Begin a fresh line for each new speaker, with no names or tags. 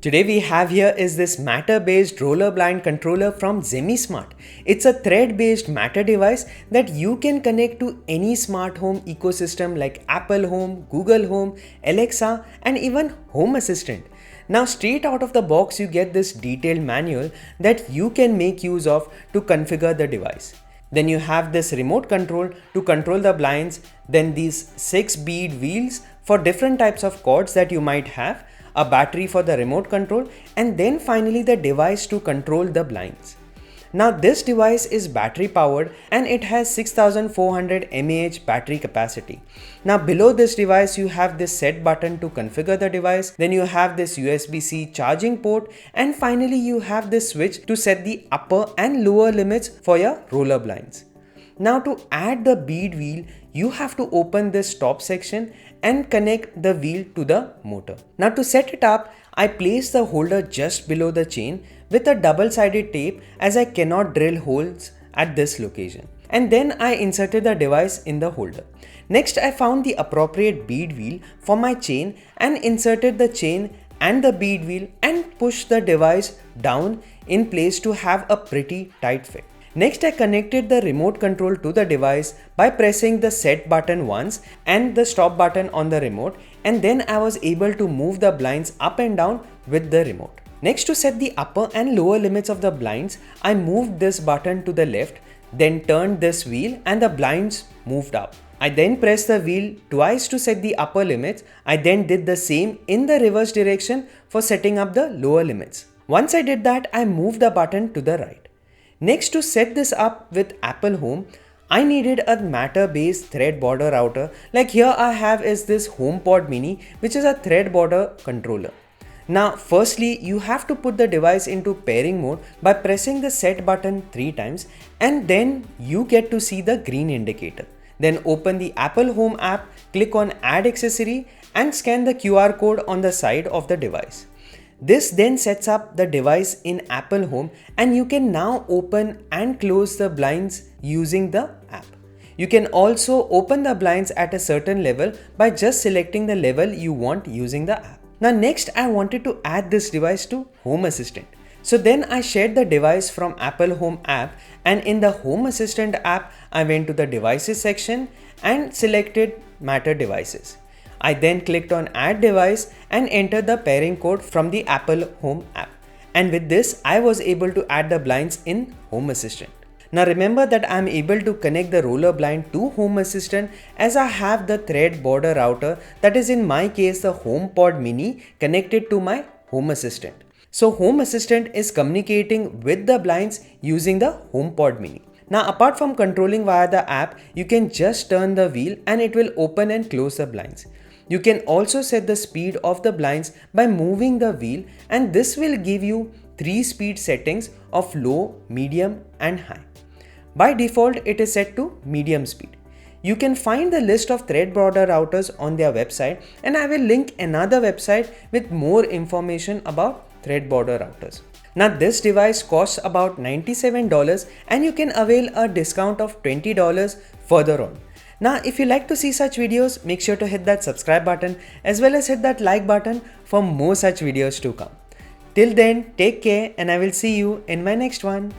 Today we have here is this matter-based roller blind controller from Zemismart. It's a thread-based matter device that you can connect to any smart home ecosystem like Apple Home, Google Home, Alexa, and even Home Assistant. Now straight out of the box you get this detailed manual that you can make use of to configure the device. Then you have this remote control to control the blinds, then these 6 bead wheels for different types of cords that you might have, a battery for the remote control, and then finally the device to control the blinds. Now this device is battery powered and it has 6400 mAh battery capacity. Now below this device you have this set button to configure the device, then you have this USB-C charging port, and finally you have this switch to set the upper and lower limits for your roller blinds. Now to add the bead wheel, you have to open this top section and connect the wheel to the motor. Now to set it up, I place the holder just below the chain with a double-sided tape as I cannot drill holes at this location. And then I inserted the device in the holder. Next I found the appropriate bead wheel for my chain and inserted the chain and the bead wheel and pushed the device down in place to have a pretty tight fit. Next I connected the remote control to the device by pressing the set button once and the stop button on the remote, and then I was able to move the blinds up and down with the remote. Next, to set the upper and lower limits of the blinds, I moved this button to the left, then turned this wheel and the blinds moved up. I then pressed the wheel twice to set the upper limits. I then did the same in the reverse direction for setting up the lower limits. Once I did that, I moved the button to the right. Next, to set this up with Apple Home, I needed a matter-based thread border router. Like here I have is this HomePod Mini, which is a thread border controller. Now firstly, you have to put the device into pairing mode by pressing the set button 3 times, and then you get to see the green indicator. Then open the Apple Home app, click on Add Accessory and scan the QR code on the side of the device. This then sets up the device in Apple Home and you can now open and close the blinds using the app. You can also open the blinds at a certain level by just selecting the level you want using the app. Now next I wanted to add this device to Home Assistant. So then I shared the device from Apple Home app, and in the Home Assistant app I went to the devices section and selected Matter Devices. I then clicked on Add Device and entered the pairing code from the Apple Home app. And with this, I was able to add the blinds in Home Assistant. Now remember that I am able to connect the roller blind to Home Assistant as I have the thread border router, that is in my case the HomePod Mini, connected to my Home Assistant. So Home Assistant is communicating with the blinds using the HomePod Mini. Now apart from controlling via the app, you can just turn the wheel and it will open and close the blinds. You can also set the speed of the blinds by moving the wheel, and this will give you 3 speed settings of low, medium and high. By default, it is set to medium speed. You can find the list of thread border routers on their website, and I will link another website with more information about thread border routers. Now this device costs about $97 and you can avail a discount of $20 further on. Now if you like to see such videos, make sure to hit that subscribe button as well as hit that like button for more such videos to come. Till then, take care and I will see you in my next one.